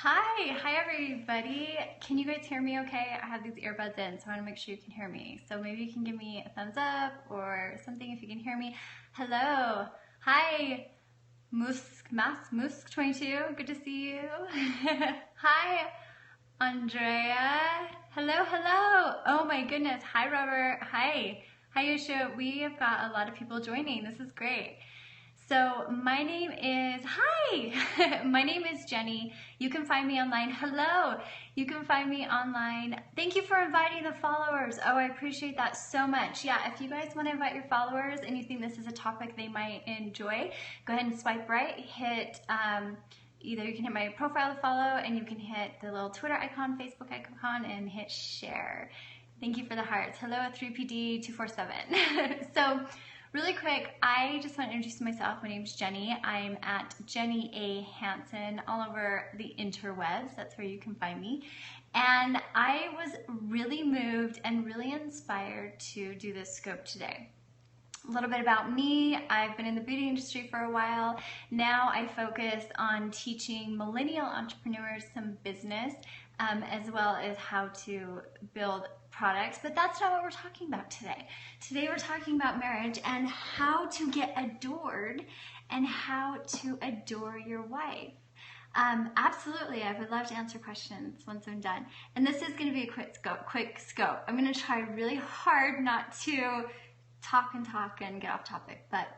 Hi everybody. Can you guys hear me okay? I have these earbuds in, so I want to make sure you can hear me. So maybe you can give me a thumbs up or something if you can hear me. Hello. Hi. Musk 22. Good to see you. Hi, Andrea. Hello. Oh my goodness. Hi, Robert. Hi. Hi, Yeshua. We have got a lot of people joining. This is great. So my name is, hi, my name is Jenny. You can find me online. Hello, you can find me online. Thank you for inviting the followers. Oh, I appreciate that so much. Yeah, if you guys want to invite your followers and you think this is a topic they might enjoy, go ahead and swipe right, hit, either you can hit my profile to follow and you can hit the little Twitter icon, Facebook icon, and hit share. Thank you for the hearts. Hello at 3PD247. So, really quick, I just want to introduce myself. My name is Jenny. I'm at Jenny A. Hansen all over the interwebs. That's where you can find me. And I was really moved and really inspired to do this scope today. A little bit about me. I've been in the beauty industry for a while. Now I focus on teaching millennial entrepreneurs some business as well as how to build products, but that's not what we're talking about today. Today we're talking about marriage and how to get adored and how to adore your wife. Absolutely, I would love to answer questions once I'm done. And this is going to be a quick scope. I'm going to try really hard not to talk and get off topic, but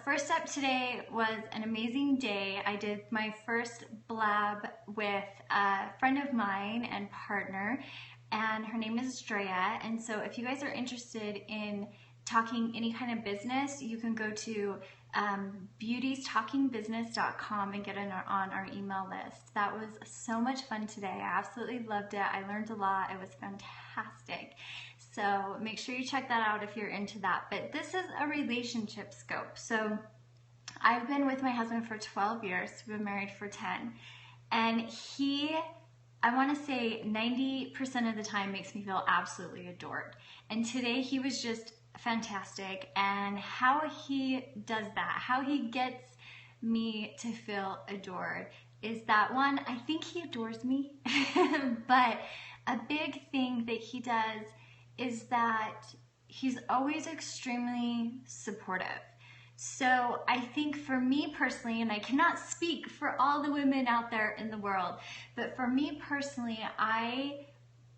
first up today was an amazing day. I did my first blab with a friend of mine and partner, and her name is Drea. And so if you guys are interested in talking any kind of business, you can go to beautiestalkingbusiness.com and get on our email list. That was so much fun today. I absolutely loved it. I learned a lot. It was fantastic. So make sure you check that out if you're into that. But this is a relationship scope. So I've been with my husband for 12 years. We've been married for 10. And I want to say 90% of the time makes me feel absolutely adored. And today he was just fantastic. And how he does that, how he gets me to feel adored is that, one, I think he adores me. But a big thing that he does is that he's always extremely supportive. So I think for me personally, and I cannot speak for all the women out there in the world, but for me personally, I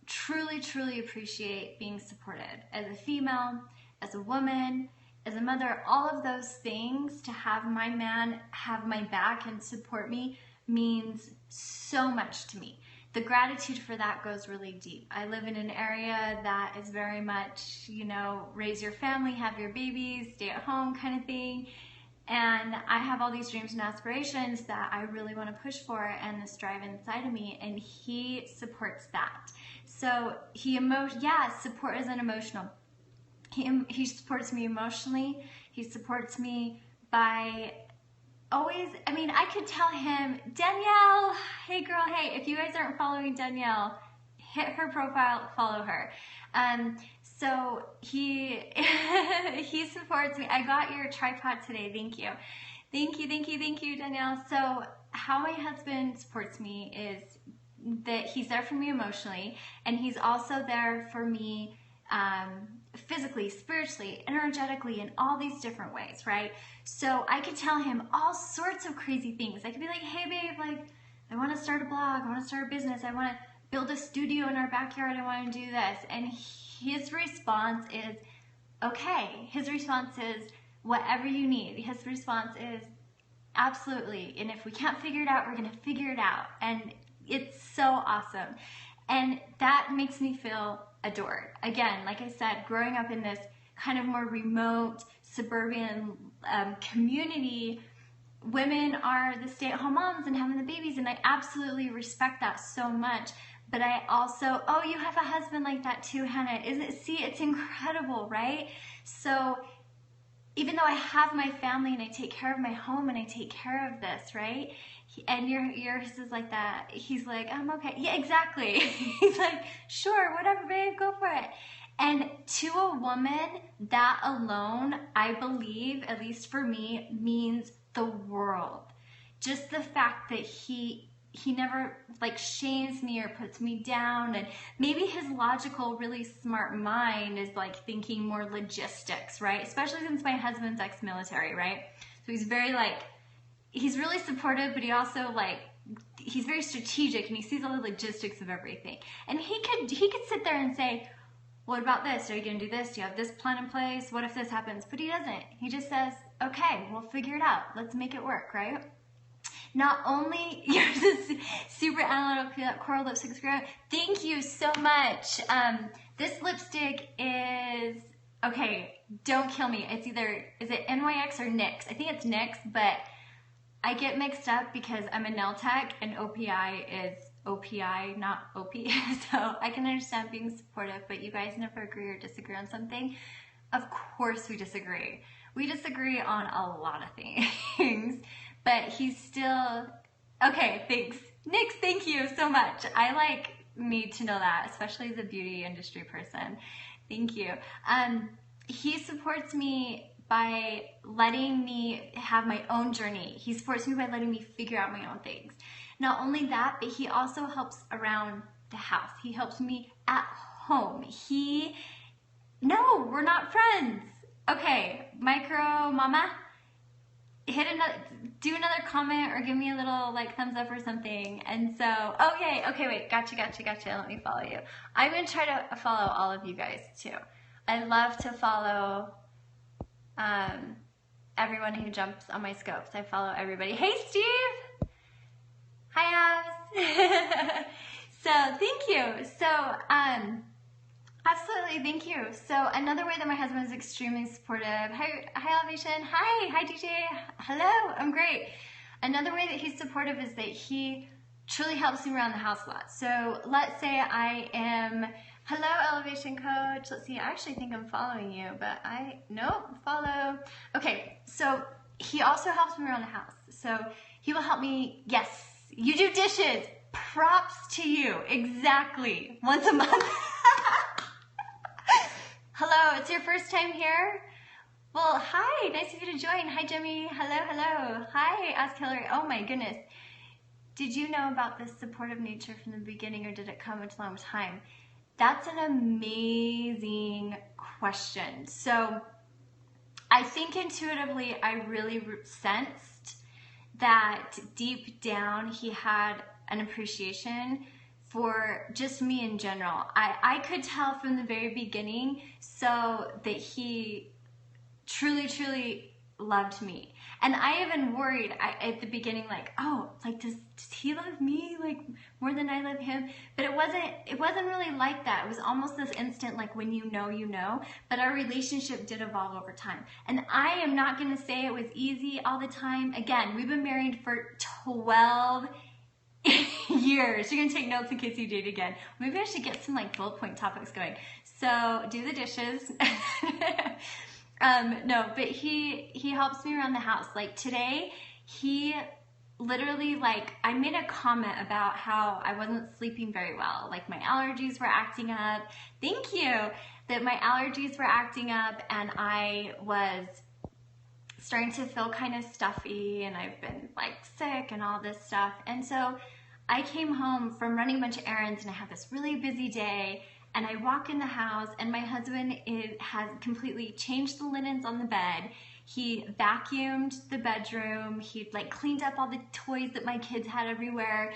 truly appreciate being supported as a female, as a woman, as a mother. All of those things, to have my man have my back and support me, means so much to me. The gratitude for that goes really deep. I live in an area that is very much, raise your family, have your babies, stay at home kind of thing. And I have all these dreams and aspirations that I really want to push for, and this drive inside of me, and he supports that. So support isn't emotional. He supports me emotionally. He supports me by always, I could tell him, Danielle, hey girl, hey, if you guys aren't following Danielle, hit her profile, follow her. So he supports me. I got your tripod today, thank you. Thank you, Danielle. So how my husband supports me is that he's there for me emotionally, and he's also there for me physically, spiritually, energetically, in all these different ways, right? So I could tell him all sorts of crazy things. I could be like, hey babe, I want to start a blog, I want to start a business, I want to build a studio in our backyard, I want to do this. And his response is, okay. His response is, whatever you need. His response is, absolutely. And if we can't figure it out, we're going to figure it out. And it's so awesome. And that makes me feel adored. Again, like I said, growing up in this kind of more remote suburban community, women are the stay-at-home moms and having the babies, and I absolutely respect that so much. But I also, you have a husband like that too, Hannah. It's incredible, right? So even though I have my family and I take care of my home and I take care of this, right? And yours is like that. He's like, I'm okay. Yeah, exactly. He's like, sure, whatever, babe, go for it. And to a woman, that alone, I believe, at least for me, means the world. Just the fact that he he never like shames me or puts me down. And maybe his logical, really smart mind is like thinking more logistics, right? Especially since my husband's ex-military, right? So he's very like, he's really supportive, but he also like, he's very strategic and he sees all the logistics of everything. And he could sit there and say, what about this? Are you going to do this? Do you have this plan in place? What if this happens? But he doesn't. He just says, okay, we'll figure it out. Let's make it work, right? Not only, you're this super analytical coral lipstick. Thank you so much. This lipstick is, okay, don't kill me. It's either, is it NYX or NYX? I think it's NYX, but I get mixed up because I'm a nail tech and OPI is OPI, not OP. So I can understand being supportive, but you guys never agree or disagree on something. Of course we disagree. We disagree on a lot of things. But he's still, okay, thanks. NYX, thank you so much. I like need to know that, especially as a beauty industry person. Thank you. He supports me by letting me have my own journey. He supports me by letting me figure out my own things. Not only that, but he also helps around the house. He helps me at home. No, we're not friends. Okay, micro mama. Do another comment or give me a little like thumbs up or something. And so, okay, wait, gotcha. Let me follow you. I'm gonna try to follow all of you guys too. I love to follow everyone who jumps on my scopes. I follow everybody. Hey, Steve. Hi, Abs. So thank you. So, absolutely, thank you. So another way that my husband is extremely supportive. Hi Elevation. Hi DJ. Hello, I'm great. Another way that he's supportive is that he truly helps me around the house a lot. So let's say I am, hello Elevation Coach. Let's see, I actually think I'm following you, but nope, follow. Okay, so he also helps me around the house. So he will help me, yes, you do dishes. Props to you, exactly, once a month. Hello, it's your first time here? Well, hi, nice of you to join. Hi, Jimmy. Hello. Hi, Ask Hillary. Oh my goodness. Did you know about this supportive nature from the beginning, or did it come with a long time? That's an amazing question. So I think intuitively I really sensed that deep down he had an appreciation for just me in general. I could tell from the very beginning so that he truly loved me. And I even worried at the beginning, like, oh, like does he love me like more than I love him? But it wasn't really like that. It was almost this instant, like when you know, but our relationship did evolve over time. And I am not gonna say it was easy all the time. Again, we've been married for 12 years. You're gonna take notes in case you date again. Maybe I should get some like bullet point topics going. So do the dishes. No, but he helps me around the house. Like today, he literally, like, I made a comment about how I wasn't sleeping very well. Like my allergies were acting up. Thank you. That my allergies were acting up and I was starting to feel kind of stuffy and I've been like sick and all this stuff. And so I came home from running a bunch of errands and I had this really busy day and I walk in the house and my husband has completely changed the linens on the bed. He vacuumed the bedroom. He like cleaned up all the toys that my kids had everywhere.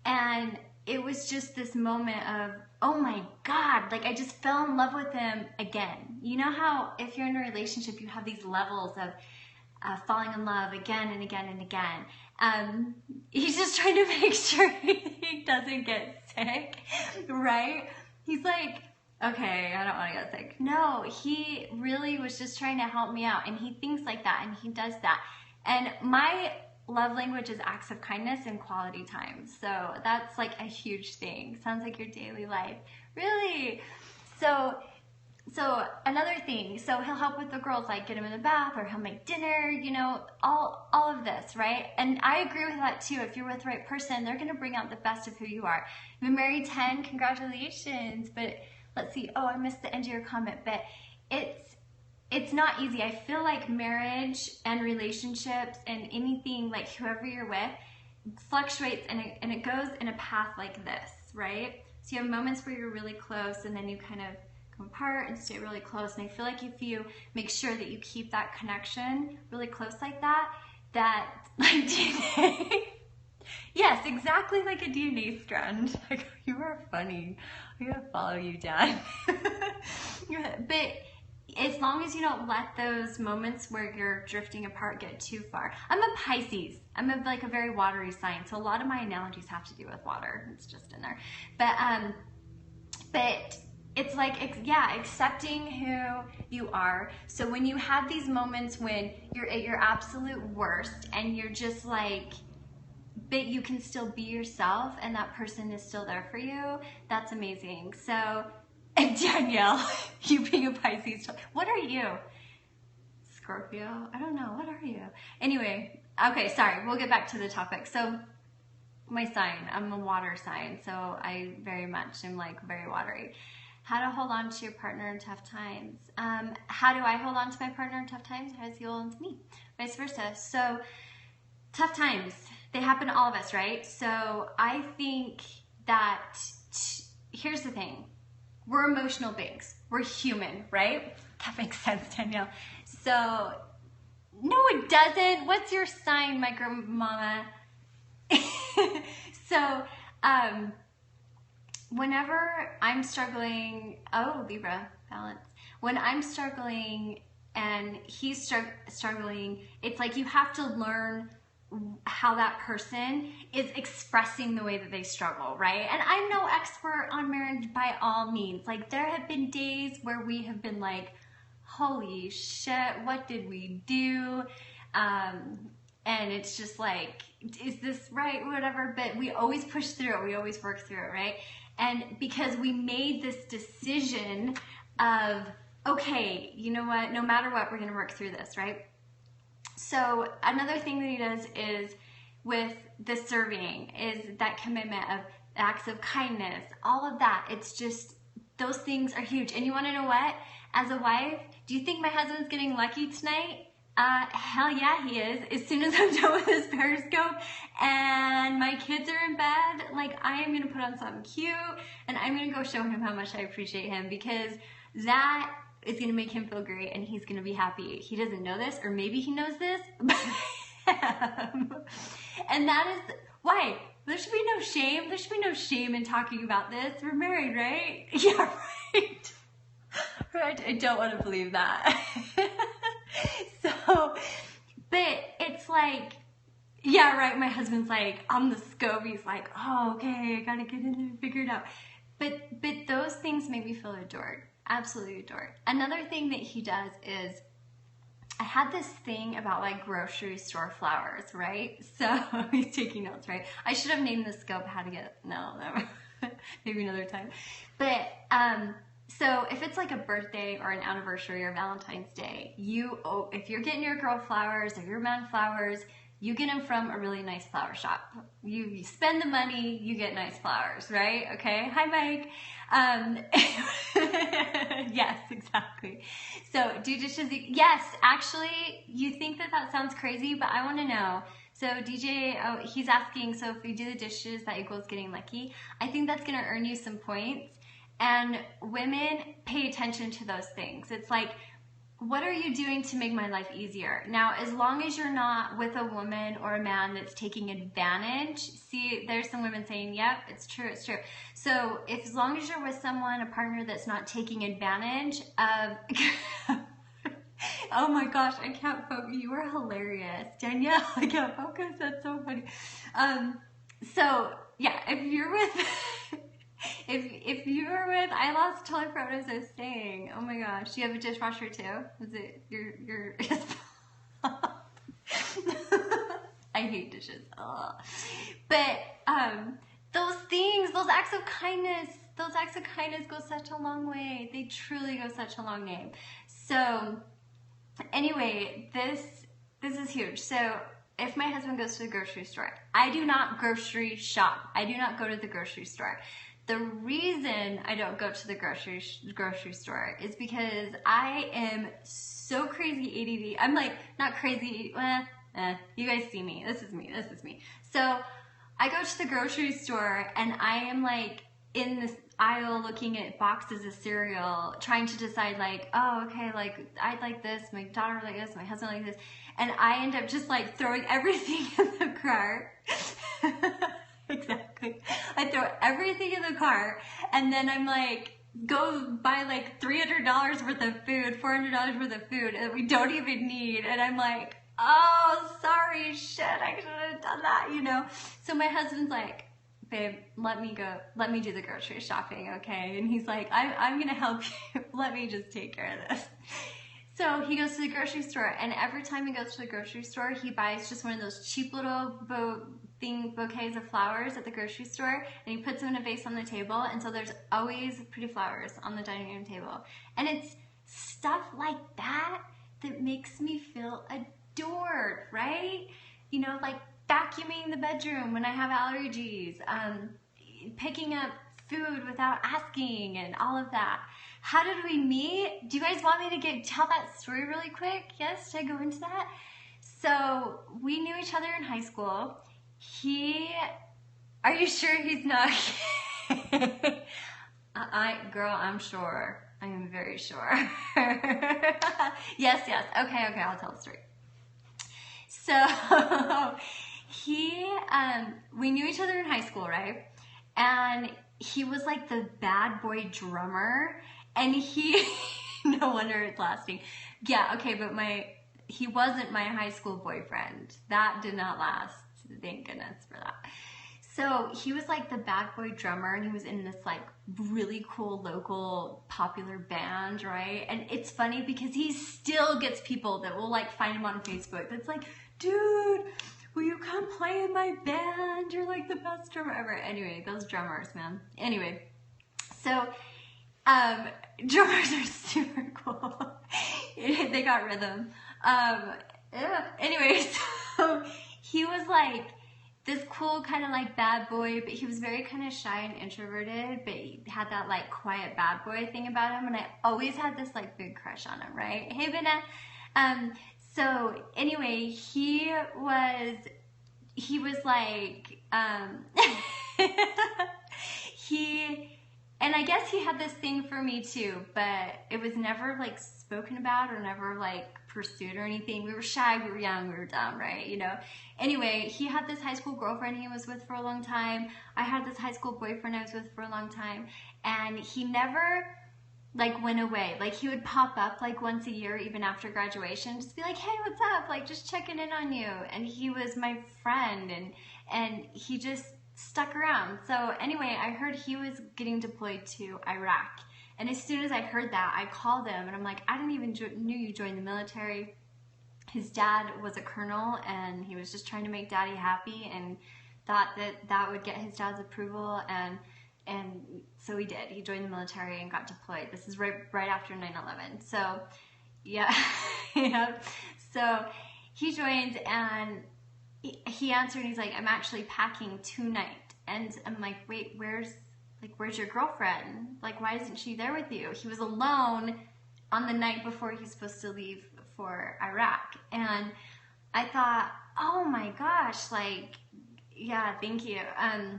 And it was just this moment of, oh my God, like I just fell in love with him again. You know how if you're in a relationship, you have these levels of falling in love again and again and again. He's just trying to make sure he doesn't get sick, right? He's like, okay, I don't want to get sick. No, he really was just trying to help me out, and he thinks like that, and he does that. And my love language is acts of kindness and quality time. So that's like a huge thing. Sounds like your daily life. Really? So another thing, so he'll help with the girls, like get them in the bath, or he'll make dinner, you know, all of this, right? And I agree with that too. If you're with the right person, they're going to bring out the best of who you are. You've been married 10, congratulations. But let's see, oh, I missed the end of your comment, but it's not easy. I feel like marriage and relationships and anything, like whoever you're with, fluctuates and it goes in a path like this, right? So you have moments where you're really close and then you kind of come apart and stay really close. And I feel like if you make sure that you keep that connection really close like that, like DNA, yes, exactly like a DNA strand. Like, you are funny. I'm gonna follow you, Dad. But as long as you don't let those moments where you're drifting apart get too far. I'm a Pisces. I'm like a very watery sign, so a lot of my analogies have to do with water. It's just in there. But it's like, yeah, accepting who you are. So when you have these moments when you're at your absolute worst and you're just like, but you can still be yourself and that person is still there for you, that's amazing. So, and Danielle, you being a Pisces, what are you? Scorpio? I don't know, what are you? Anyway, okay, sorry, we'll get back to the topic. So, my sign, I'm a water sign, so I very much am like very watery. How to hold on to your partner in tough times. How do I hold on to my partner in tough times? How does he hold on to me? Vice versa. So, tough times, they happen to all of us, right? So I think that, here's the thing. We're emotional beings. We're human, right? That makes sense, Danielle. So, no it doesn't. What's your sign, micro mama? So, whenever I'm struggling, Libra, balance. When I'm struggling and he's struggling, it's like you have to learn how that person is expressing the way that they struggle, right? And I'm no expert on marriage by all means. Like, there have been days where we have been like, holy shit, what did we do? And it's just like, is this right? Whatever. But we always push through it. We always work through it, right? And because we made this decision of, okay, you know what? No matter what, we're going to work through this, right? So another thing that he does is with the serving is that commitment of acts of kindness, all of that. It's just, those things are huge. And you want to know what? As a wife, do you think my husband's getting lucky tonight? Hell yeah, he is. As soon as I'm done with this Periscope and my kids are in bed, like, I am going to put on something cute and I'm going to go show him how much I appreciate him, because that is going to make him feel great and he's going to be happy. He doesn't know this, or maybe he knows this, but and that is why there should be no shame. There should be no shame in talking about this. We're married, right? Yeah, right. Right. I don't want to believe that. So, but it's like, yeah, right. My husband's like on the scope. He's like, oh, okay, I gotta get in there and figure it out. But those things make me feel adored. Absolutely adored. Another thing that he does is, I had this thing about like grocery store flowers, right? So he's taking notes, right? I should have named the scope how to get, no, maybe another time. But, so if it's like a birthday or an anniversary or Valentine's Day, if you're getting your girl flowers or your man flowers, you get them from a really nice flower shop. You spend the money, you get nice flowers, right? Okay. Hi, Mike. Yes, exactly. So do dishes. Yes, actually, you think that sounds crazy, but I want to know. So DJ, he's asking, so if we do the dishes, that equals getting lucky. I think that's going to earn you some points. And women, pay attention to those things. It's like, what are you doing to make my life easier? Now, as long as you're not with a woman or a man that's taking advantage, see, there's some women saying, yep, it's true, it's true. So as long as you're with someone, a partner that's not taking advantage of, oh my gosh, I can't focus. You are hilarious. Danielle, I can't focus. That's so funny. So yeah, if you're with, if you're with, I lost totally forgot what I was saying. Oh my gosh, do you have a dishwasher too? Is it your I hate dishes. Ugh. But those things, those acts of kindness go such a long way. They truly go such a long way. So anyway, this is huge. So if my husband goes to the grocery store, I do not grocery shop. I do not go to the grocery store. The reason I don't go to the grocery store is because I am so crazy ADD. I'm like, not crazy, You guys see me. This is me. This is me. So I go to the grocery store and I am like in this aisle looking at boxes of cereal, trying to decide like, oh, okay, like I'd like this, my daughter would like this, my husband like this. And I end up just like throwing everything in the cart. Exactly. I throw everything in the cart and then I'm like, go buy like $300 worth of food, $400 worth of food that we don't even need. And I'm like, oh, sorry, shit, I should have done that, you know? So my husband's like, babe, let me do the grocery shopping, okay? And he's like, I'm gonna help you. Let me just take care of this. So he goes to the grocery store, and every time he goes to the grocery store, he buys just one of those cheap little bouquets of flowers at the grocery store, and he puts them in a vase on the table, and so there's always pretty flowers on the dining room table. And it's stuff like that that makes me feel adored, right? You know, like vacuuming the bedroom when I have allergies, picking up food without asking, and all of that. How did we meet? Do you guys want me to tell that story really quick? Yes, should I go into that? So we knew each other in high school. Are you sure he's not? Girl, I'm sure. I am very sure. Yes. Okay, I'll tell the story. So we knew each other in high school, right? And he was like the bad boy drummer, and no wonder it's lasting. Yeah, okay, but he wasn't my high school boyfriend. That did not last. Thank goodness for that. So he was like the bad boy drummer, and he was in this like really cool local popular band, right? And it's funny because he still gets people that will like find him on Facebook that's like, dude, will you come play in my band? You're like the best drummer ever. Anyway, those drummers, man. Anyway, so drummers are super cool. They got rhythm. Anyway, so he was like this cool kind of like bad boy, but he was very kind of shy and introverted, but he had that like quiet bad boy thing about him, and I always had this like big crush on him, right? Hey, Bina. So anyway, he was like, and I guess he had this thing for me too, but it was never like spoken about or never like pursued or anything. We were shy, we were young, we were dumb, right? You know? Anyway, he had this high school girlfriend he was with for a long time. I had this high school boyfriend I was with for a long time, and he never like went away. Like he would pop up like once a year, even after graduation, just be like, hey, what's up? Like just checking in on you. And he was my friend, and he just stuck around. So anyway, I heard he was getting deployed to Iraq. And as soon as I heard that, I called him and I'm like, I didn't even knew you joined the military. His dad was a colonel, and he was just trying to make daddy happy and thought that would get his dad's approval, and so he did. He joined the military and got deployed. This is right after 9/11. So yeah, yeah. So he joined, and he answered, and he's like, I'm actually packing tonight. And I'm like, wait, where's your girlfriend? Like, why isn't she there with you? He was alone on the night before he's supposed to leave for Iraq. And I thought, oh my gosh, like, yeah, thank you.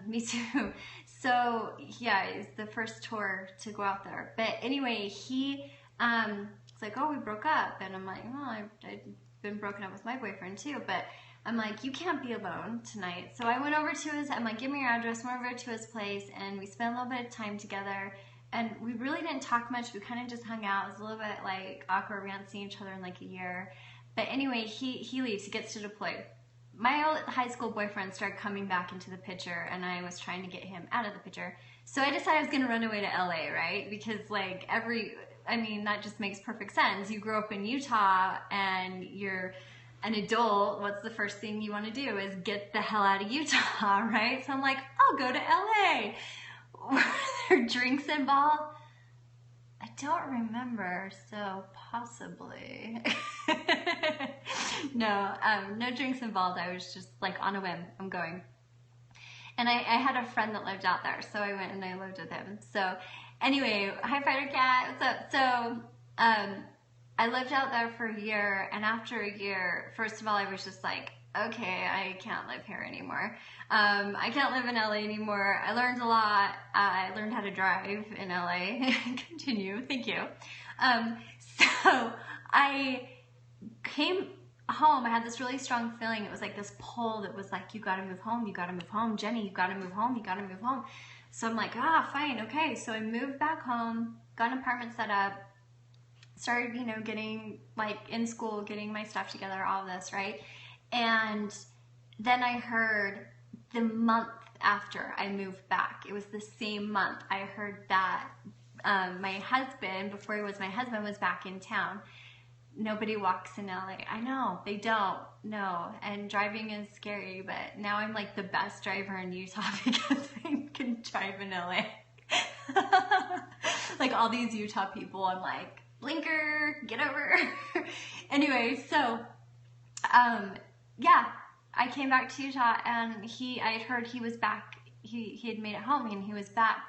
Me too. So yeah, it's the first tour to go out there. But anyway, it's like, oh, we broke up. And I'm like, well, I've been broken up with my boyfriend too. But I'm like, you can't be alone tonight. So I went over to I'm like, give me your address, went over to his place, and we spent a little bit of time together. And we really didn't talk much. We kind of just hung out. It was a little bit like awkward. We hadn't seen each other in like a year. But anyway, he leaves. He gets to deploy. My old high school boyfriend started coming back into the picture, and I was trying to get him out of the picture. So I decided I was going to run away to LA, right? Because like that just makes perfect sense. You grow up in Utah and you're an adult. What's the first thing you want to do is get the hell out of Utah, right? So I'm like, I'll go to LA. Were there drinks involved? I don't remember, so possibly. No drinks involved. I was just like on a whim, I'm going. And I had a friend that lived out there, so I went and I lived with him. So anyway, hi Fighter Cat, what's up? So I lived out there for a year, and after a year, first of all, I was just like, okay, I can't live here anymore. I can't live in LA anymore. I learned a lot. I learned how to drive in LA. Continue, thank you. So I came home. I had this really strong feeling. It was like this pull that was like, you gotta move home, you gotta move home, Jenny, you gotta move home, you gotta move home. So I'm like, fine, okay. So I moved back home, got an apartment set up, started, getting like in school, getting my stuff together, all of this, right? And then I heard the month after I moved back, it was the same month, I heard that my husband, before he was my husband, was back in town. Nobody walks in LA. I know, they don't. No, and driving is scary, but now I'm like the best driver in Utah because I can drive in LA. Like all these Utah people, I'm like, blinker, get over. Anyway, so, yeah, I came back to Utah, and I had heard he was back. He had made it home, and he was back.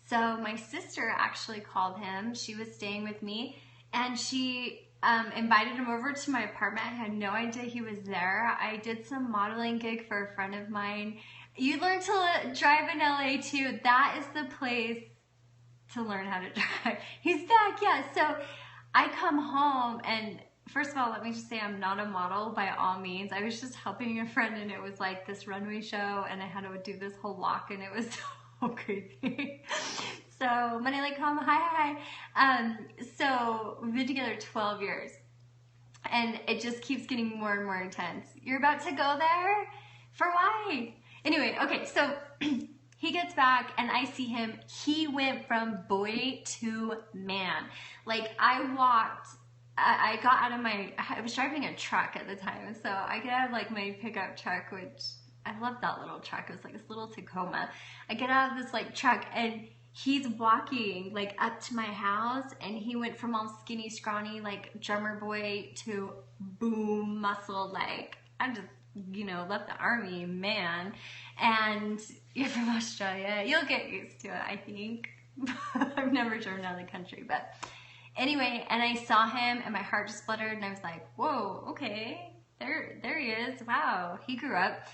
So my sister actually called him. She was staying with me, and she invited him over to my apartment. I had no idea he was there. I did some modeling gig for a friend of mine. You learn to drive in LA too. That is the place to learn how to drive. He's back, yeah. So I come home, and first of all, let me just say I'm not a model by all means. I was just helping a friend, and it was like this runway show, and I had to do this whole walk, and it was so crazy. So when I like come, hi. So we've been together 12 years, and it just keeps getting more and more intense. You're about to go there? For why? Anyway, okay, so he gets back, and I see him. He went from boy to man. Like, I got out of I was driving a truck at the time, so I get out of like my pickup truck, which I love that little truck. It was like this little Tacoma. I get out of this like truck, and he's walking like up to my house, and he went from all skinny, scrawny, like drummer boy to boom muscle. Like, I just, left the army, man. And you're from Australia. You'll get used to it, I think. I've never driven out of the country, but anyway, and I saw him, and my heart just fluttered, and I was like, whoa, okay, there he is. Wow, he grew up.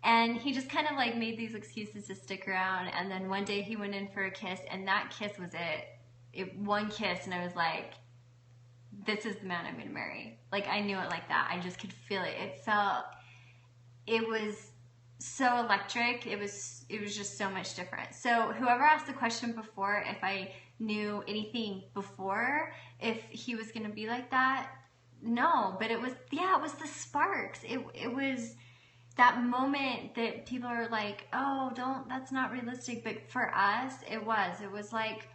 And he just kind of like made these excuses to stick around, and then one day he went in for a kiss, and that kiss was it. One kiss, and I was like, this is the man I'm gonna marry. Like, I knew it like that. I just could feel it. It was so electric. It was just so much different. So whoever asked the question before, if I knew anything before, if he was gonna be like that, no, but it was the sparks. It was that moment that people are like, oh, that's not realistic. But for us, it was like,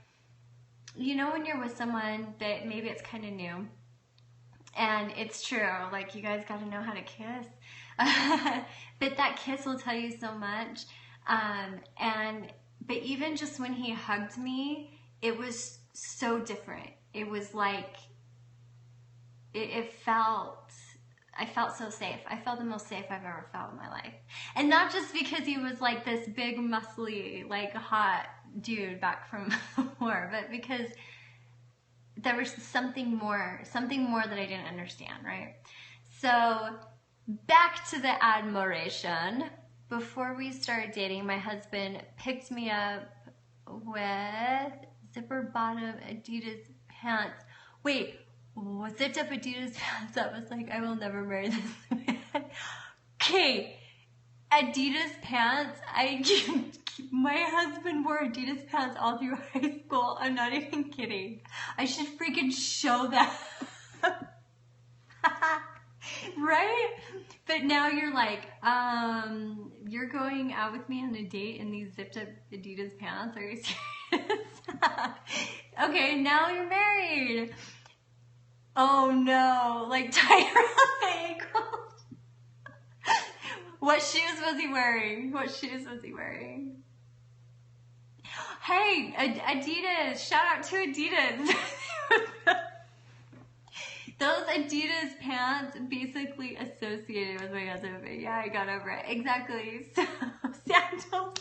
when you're with someone that maybe it's kind of new, and it's true, like, you guys got to know how to kiss. But that kiss will tell you so much. But even just when he hugged me, it was so different. It was like, I felt so safe. I felt the most safe I've ever felt in my life. And not just because he was like this big, muscly, like hot dude back from the war, but because there was something more that I didn't understand, right? So back to the admiration. Before we started dating, my husband picked me up with zipper bottom Adidas pants. Wait, zipped up Adidas pants. That was like, I will never marry this man. Okay, Adidas pants. My husband wore Adidas pants all through high school. I'm not even kidding. I should freaking show that. Right? But now you're like, you're going out with me on a date in these zipped up Adidas pants? Are you serious? Okay, now you're married. Oh no, like tied around the ankles. What shoes was he wearing? Hey, Adidas, shout out to Adidas. Those Adidas pants basically associated with my husband. Yeah, I got over it. Exactly. So, sandals.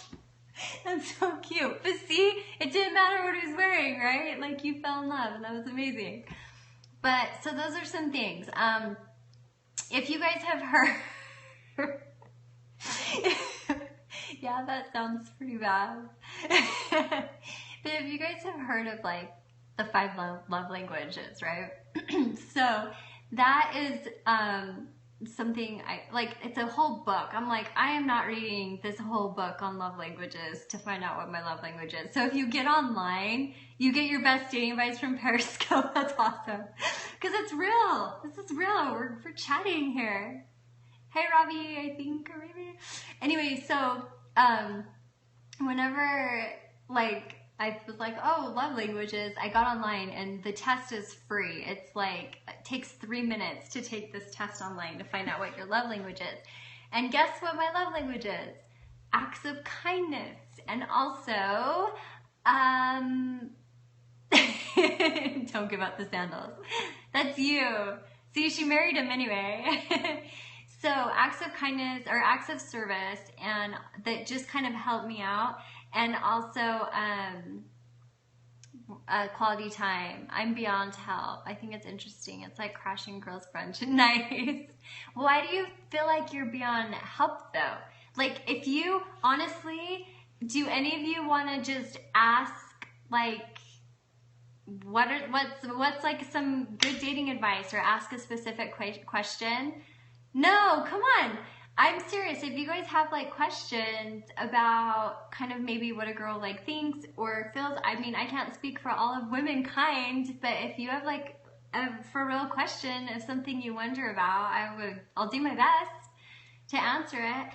That's so But see, it didn't matter what he was wearing, right? Like, you fell in love, and that was amazing. But so those are some things. If you guys have heard, yeah, that sounds pretty bad. But if you guys have heard of like the 5 love languages, right? So that is something I like. It's a whole book. I'm like, I am not reading this whole book on love languages to find out what my love language is. So if you get online, you get your best dating advice from Periscope. That's awesome, because it's real. This is real. We're chatting here. Hey Robbie, I think, or maybe. Anyway, so whenever like I was like, oh, love languages, I got online and the test is free. It's like, it takes 3 minutes to take this test online to find out what your love language is. And guess what my love language is? Acts of kindness. And also, don't give up the sandals. That's you. See, she married him anyway. So acts of kindness or acts of service, and that just kind of helped me out. And also quality time. I'm beyond help. I think it's interesting. It's like crashing girls' brunch at night. Why do you feel like you're beyond help though? Like, if you honestly, do any of you want to just ask like what's like some good dating advice, or ask a specific question? No, come on. I'm serious. If you guys have like questions about kind of maybe what a girl like thinks or feels, I mean, I can't speak for all of womankind, but if you have like a for real question of something you wonder about, I'll do my best to answer it.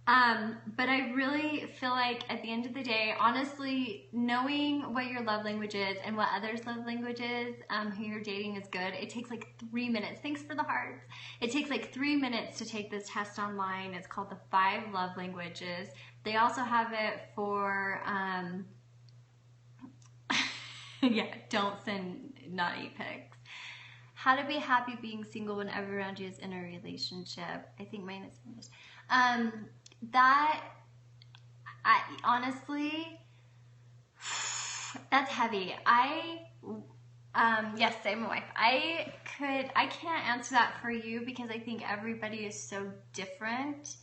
But I really feel like at the end of the day, honestly, knowing what your love language is and what others' love language is, who you're dating is good. It takes like 3 minutes. Thanks for the hearts. It takes like 3 minutes to take this test online. It's called the 5 love languages. They also have it for, yeah, don't send naughty pics. How to be happy being single when everyone around you is in a relationship. I think mine is finished. That, I honestly, that's heavy. Yes, I'm a wife. I can't answer that for you because I think everybody is so different.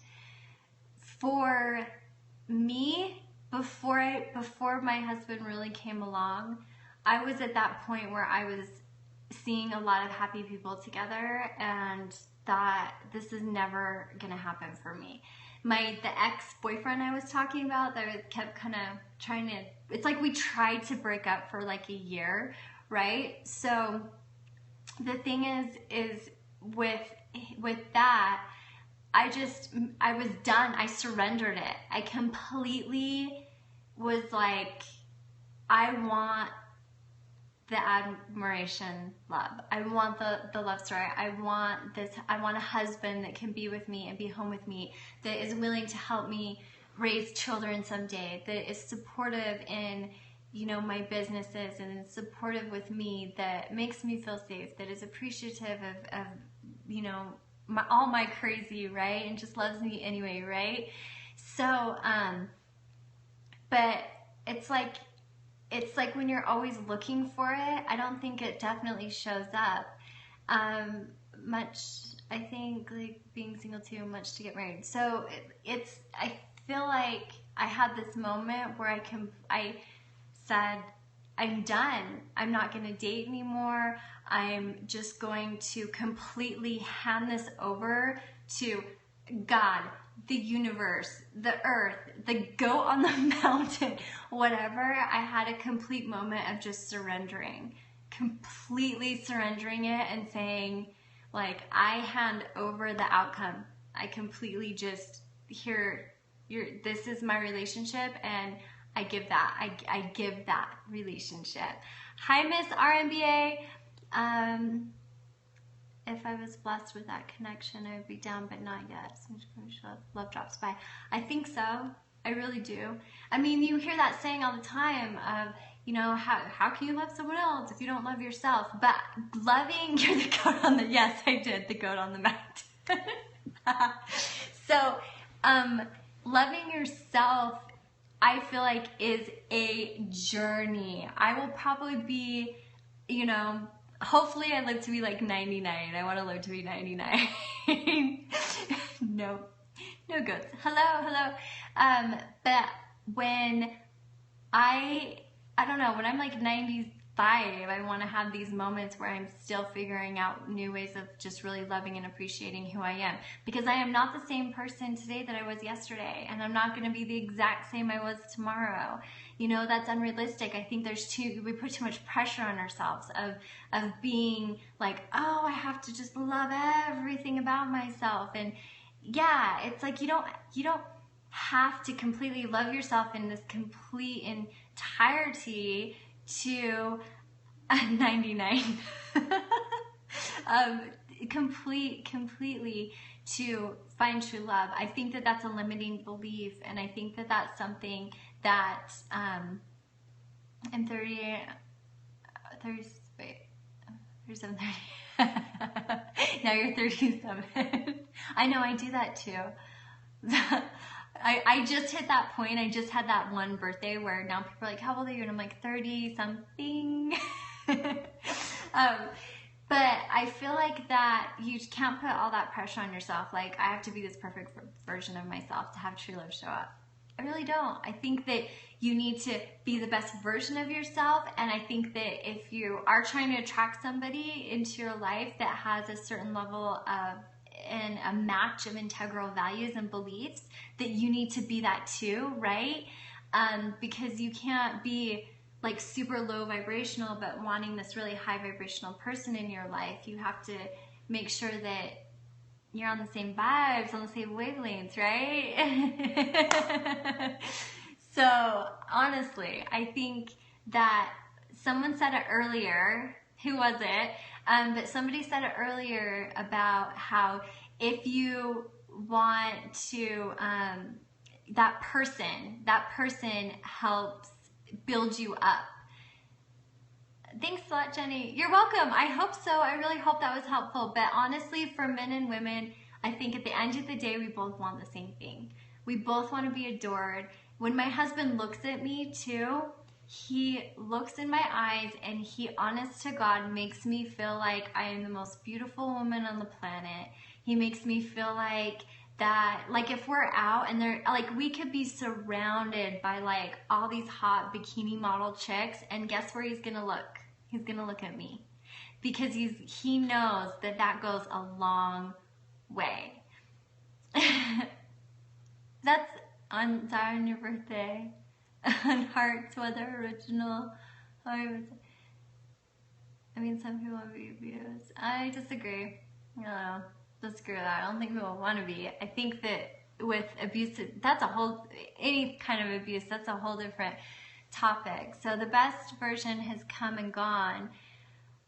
For me, before my husband really came along, I was at that point where I was seeing a lot of happy people together and thought, this is never gonna happen for me. The ex-boyfriend I was talking about that kept kind of trying to, it's like we tried to break up for like a year, right? So the thing is with that, I was done. I surrendered it. I completely was like, I want the admiration love. I want the love story. I want this. I want a husband that can be with me and be home with me, that is willing to help me raise children someday, that is supportive in, you know, my businesses and is supportive with me, that makes me feel safe, that is appreciative of you know, all my crazy, right? And just loves me anyway, right? So, but it's like when you're always looking for it, I don't think it definitely shows up much. I think like being single too much to get married. So I feel like I had this moment where I said, I'm done. I'm not going to date anymore. I'm just going to completely hand this over to God, the universe, the earth, the goat on the mountain, whatever. I had a complete moment of just surrendering, completely surrendering it and saying, like, I hand over the outcome. I completely just, this is my relationship, and I give that. I give that relationship. Hi, Miss RMBA. If I was blessed with that connection, I would be down, but not yet. Love drops by. I think so. I really do. I mean, you hear that saying all the time of, you know, how can you love someone else if you don't love yourself? But loving, you're the goat on the, yes, I did, the goat on the mat. So, loving yourself, I feel like, is a journey. I will probably be, you know, hopefully I live to be like 99. I want to live to be 99. No, no goats. Hello. But when I don't know, when I'm like 95, I want to have these moments where I'm still figuring out new ways of just really loving and appreciating who I am. Because I am not the same person today that I was yesterday, and I'm not going to be the exact same I was tomorrow. You know, that's unrealistic. I think we put too much pressure on ourselves of being like, oh, I have to just love everything about myself. And yeah, it's like you don't have to completely love yourself in this complete entirety to 99. Completely to find true love. I think that that's a limiting belief, and I think that that's something that I'm 37, 30. Now you're 37. I know, I do that too. I just hit that point. I just had that one birthday where now people are like, how old are you? And I'm like 30 something. But I feel like that you can't put all that pressure on yourself. Like, I have to be this perfect version of myself to have true love show up. I really don't. I think that you need to be the best version of yourself. And I think that if you are trying to attract somebody into your life that has a certain level of and a match of integral values and beliefs, that you need to be that too, right? Because you can't be like super low vibrational but wanting this really high vibrational person in your life. You have to make sure that you're on the same vibes, on the same wavelengths, right? So honestly, I think that someone said it earlier. Who was it? But somebody said it earlier about how if you want to, that person helps build you up. Thanks a lot, Jenny. You're welcome. I hope so. I really hope that was helpful. But honestly, for men and women, I think at the end of the day, we both want the same thing. We both want to be adored. When my husband looks at me too, he looks in my eyes and he, honest to God, makes me feel like I am the most beautiful woman on the planet. He makes me feel like that, like if we're out and they're like, we could be surrounded by like all these hot bikini model chicks, and guess where he's gonna look? He's gonna look at me, because he knows that that goes a long way. That's on your birthday. On Hearts, Weather Original. I mean, some people want to be abused. I disagree. No, disagree with that. I don't think people want to be. I think that with abuse, that's a whole, any kind of abuse, that's a whole different topic. So the best version has come and gone.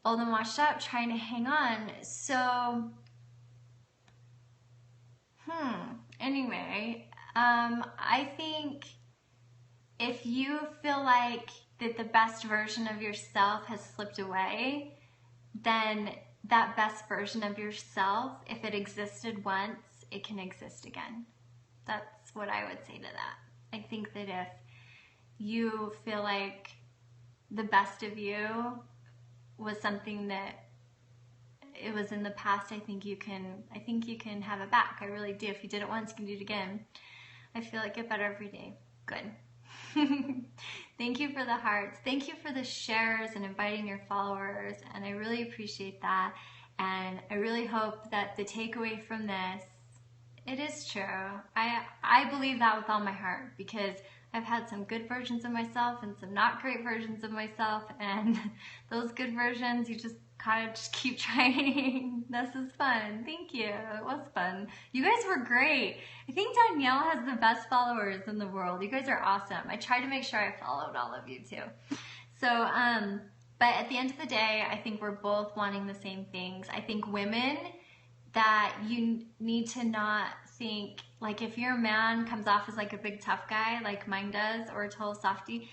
Old and washed up, trying to hang on. So, anyway, I think if you feel like that the best version of yourself has slipped away, then that best version of yourself, if it existed once, it can exist again. That's what I would say to that. I think that if you feel like the best of you was something that it was in the past, I think you can have it back. I really do. If you did it once, you can do it again. I feel like get better every day. Good. Thank you for the hearts. Thank you for the shares and inviting your followers. And I really appreciate that. And I really hope that the takeaway from this, it is true. I believe that with all my heart, because I've had some good versions of myself and some not great versions of myself. And those good versions, you just kind of just keep trying. This is fun. Thank you. It was fun. You guys were great. I think Danielle has the best followers in the world. You guys are awesome. I try to make sure I followed all of you too. So, but at the end of the day, I think we're both wanting the same things. I think women, that you need to not think, like if your man comes off as like a big tough guy, like mine does, or a total softie,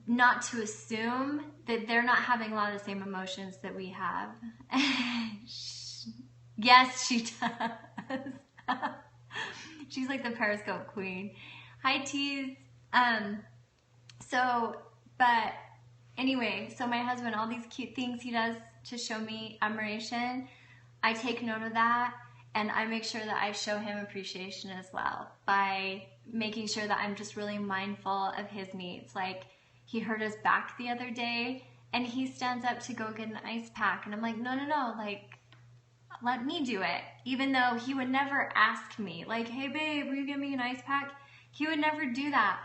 not to assume that they're not having a lot of the same emotions that we have. Yes, she does. She's like the Periscope queen. Hi, Tease. But anyway, so my husband, all these cute things he does to show me admiration, I take note of that, and I make sure that I show him appreciation as well by making sure that I'm just really mindful of his needs. Like, he hurt his back the other day, and he stands up to go get an ice pack, and I'm like, no, like, let me do it. Even though he would never ask me, like, hey babe, will you give me an ice pack? He would never do that.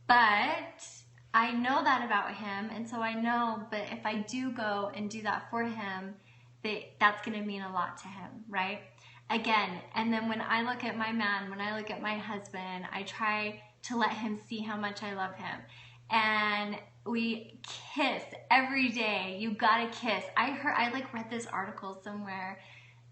But I know that about him, and so I know, but if I do go and do that for him, that's going to mean a lot to him, right? Again, and then when I look at my man, when I look at my husband, I try to let him see how much I love him. And we kiss every day. You gotta kiss. I like read this article somewhere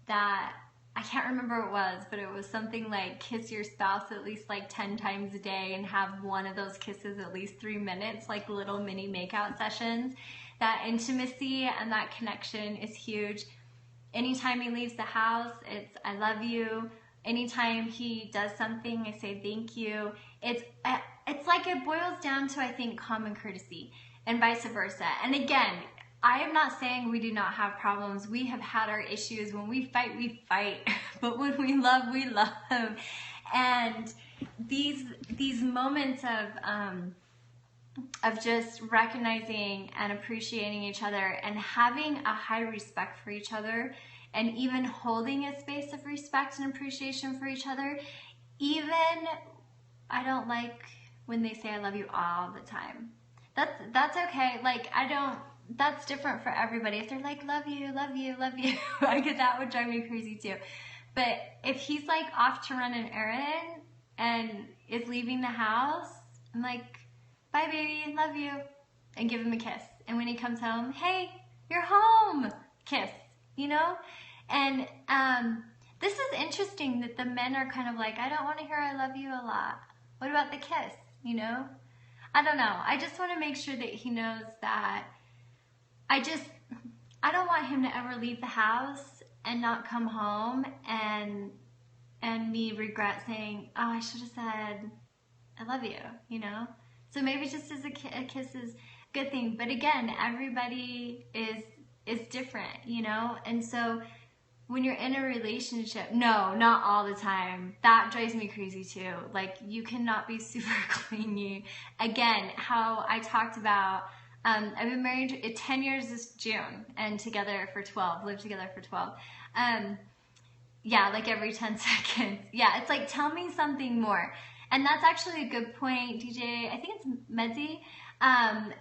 that I can't remember what it was, but it was something like kiss your spouse at least like 10 times a day and have one of those kisses at least 3 minutes, like little mini makeout sessions. That intimacy and that connection is huge. Anytime he leaves the house, it's I love you. Anytime he does something, I say thank you. It's like it boils down to, I think, common courtesy and vice versa. And again, I am not saying we do not have problems. We have had our issues. When we fight, we fight. But when we love, we love. And these moments of just recognizing and appreciating each other and having a high respect for each other, and even holding a space of respect and appreciation for each other. Even, I don't like when they say I love you all the time. That's okay. Like, that's different for everybody. If they're like, love you, love you, love you, that would drive me crazy too. But if he's like off to run an errand and is leaving the house, I'm like, bye baby, love you, and give him a kiss. And when he comes home, hey, you're home, kiss, you know? And this is interesting that the men are kind of like, I don't want to hear I love you a lot. What about the kiss, you know? I don't know. I just want to make sure that he knows that I don't want him to ever leave the house and not come home and me regret saying, oh, I should have said I love you, you know? So maybe just as a kiss is a good thing. But again, everybody is different, you know? And so when you're in a relationship, no, not all the time. That drives me crazy too. Like, you cannot be super clingy. Again, how I talked about, I've been married 10 years this June and together for 12, lived together for 12. Yeah, like every 10 seconds. Yeah, it's like, tell me something more. And that's actually a good point, DJ. I think it's Medzi. I'm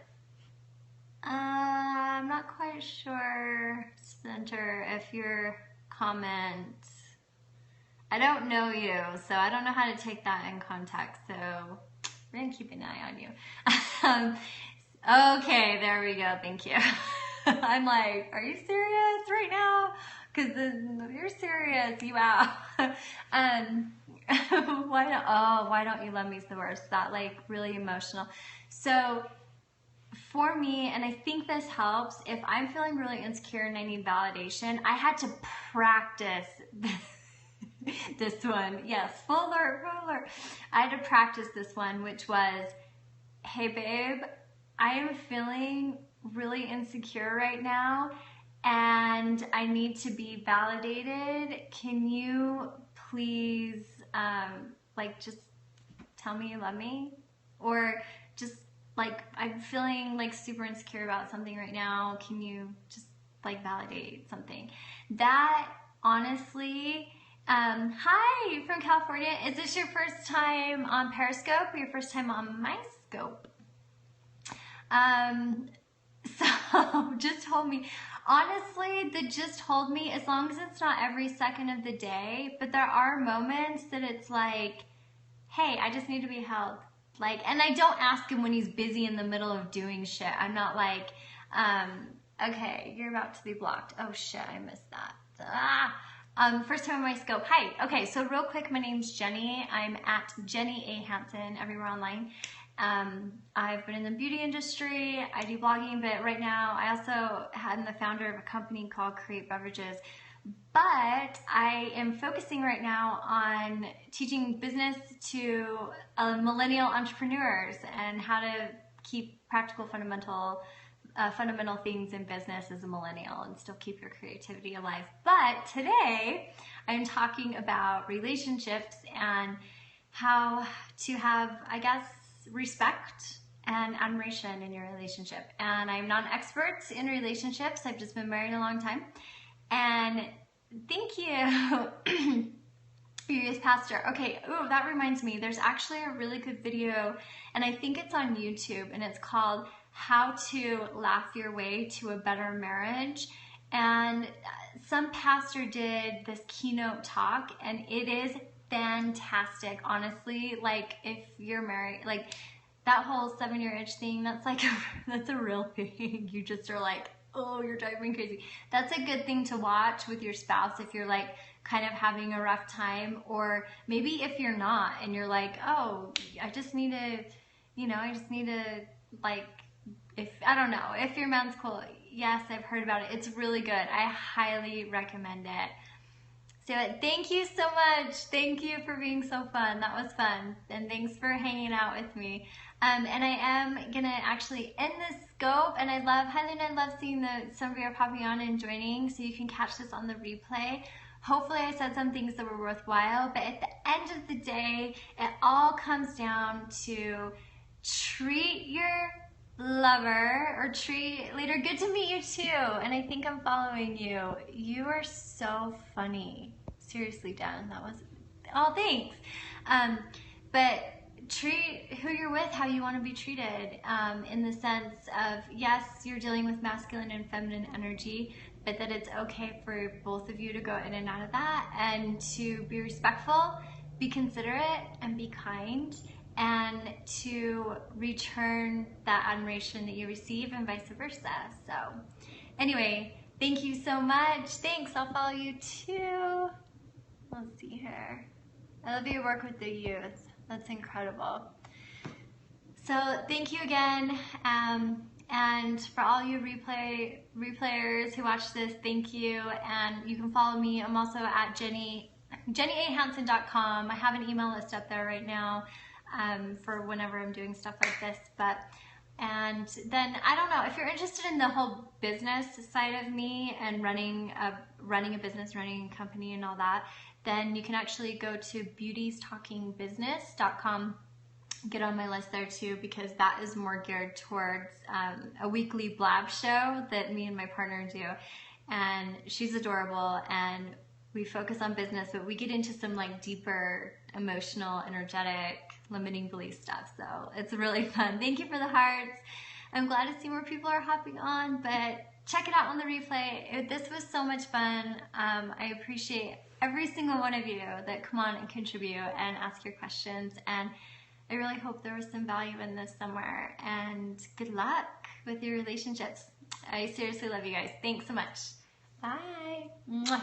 not quite sure, Spencer, if your comment, I don't know you, so I don't know how to take that in context, so we're gonna keep an eye on you. Okay, there we go, thank you. I'm like, are you serious right now? Because you're serious, you out. Why don't you love me is the worst. That, like, really emotional. So for me, and I think this helps, if I'm feeling really insecure and I need validation, I had to practice this one. Yes, full alert. I had to practice this one, which was, hey babe, I am feeling really insecure right now and I need to be validated. Can you please, just tell me you love me? Or just, like, I'm feeling like super insecure about something right now. Can you just like validate something? That honestly, hi from California. Is this your first time on Periscope or your first time on my scope? So just hold me. Honestly, the just hold me, as long as it's not every second of the day, but there are moments that it's like, hey, I just need to be held. Like, and I don't ask him when he's busy in the middle of doing shit. I'm not like, okay, you're about to be blocked. Oh shit, I missed that. First time on my scope. Hi. Okay, so real quick, my name's Jenny. I'm at Jenny A. Hampton everywhere online. I've been in the beauty industry. I do blogging, but right now I also am the founder of a company called Create Beverages. But I am focusing right now on teaching business to millennial entrepreneurs and how to keep practical, fundamental fundamental things in business as a millennial and still keep your creativity alive. But today I'm talking about relationships and how to have, I guess, respect and admiration in your relationship. And I'm not an expert in relationships. I've just been married a long time. And thank you, your youth pastor. Okay, ooh, that reminds me, there's actually a really good video, and I think it's on YouTube, and it's called How to Laugh Your Way to a Better Marriage. And some pastor did this keynote talk, and it is fantastic, honestly. Like, if you're married, like that whole 7-year itch thing, that's like that's a real thing. You just are like, oh, you're driving me crazy. That's a good thing to watch with your spouse if you're like kind of having a rough time, or maybe if you're not and you're like, oh, I just need to like, if I don't know, if your man's cool. Yes, I've heard about it. It's really good. I highly recommend it. So thank you so much. Thank you for being so fun. That was fun. And thanks for hanging out with me. And I am going to actually end this scope. And Hyland, I love seeing some of you are popping on and joining, so you can catch this on the replay. Hopefully I said some things that were worthwhile, but at the end of the day, it all comes down to treat your lover or treat later. Good to meet you too. And I think I'm following you. You are so funny. Seriously, Dan, that was, oh, thanks. But treat who you're with how you want to be treated, in the sense of, yes, you're dealing with masculine and feminine energy, but that it's okay for both of you to go in and out of that, and to be respectful, be considerate, and be kind, and to return that admiration that you receive, and vice versa. So anyway, thank you so much. Thanks. I'll follow you too. Let's see here. I love your work with the youth. That's incredible. So thank you again. And for all you replayers who watch this, thank you. And you can follow me. I'm also at JennyAHansen.com. I have an email list up there right now, for whenever I'm doing stuff like this. And then, I don't know, if you're interested in the whole business side of me and running a business, running a company and all that, then you can actually go to beautiestalkingbusiness.com. Get on my list there too, because that is more geared towards a weekly blab show that me and my partner do. And she's adorable, and we focus on business, but we get into some like deeper emotional, energetic, limiting belief stuff. So it's really fun. Thank you for the hearts. I'm glad to see more people are hopping on, but check it out on the replay. This was so much fun. I appreciate every single one of you that come on and contribute and ask your questions. And I really hope there was some value in this somewhere. And good luck with your relationships. I seriously love you guys. Thanks so much. Bye. Mwah.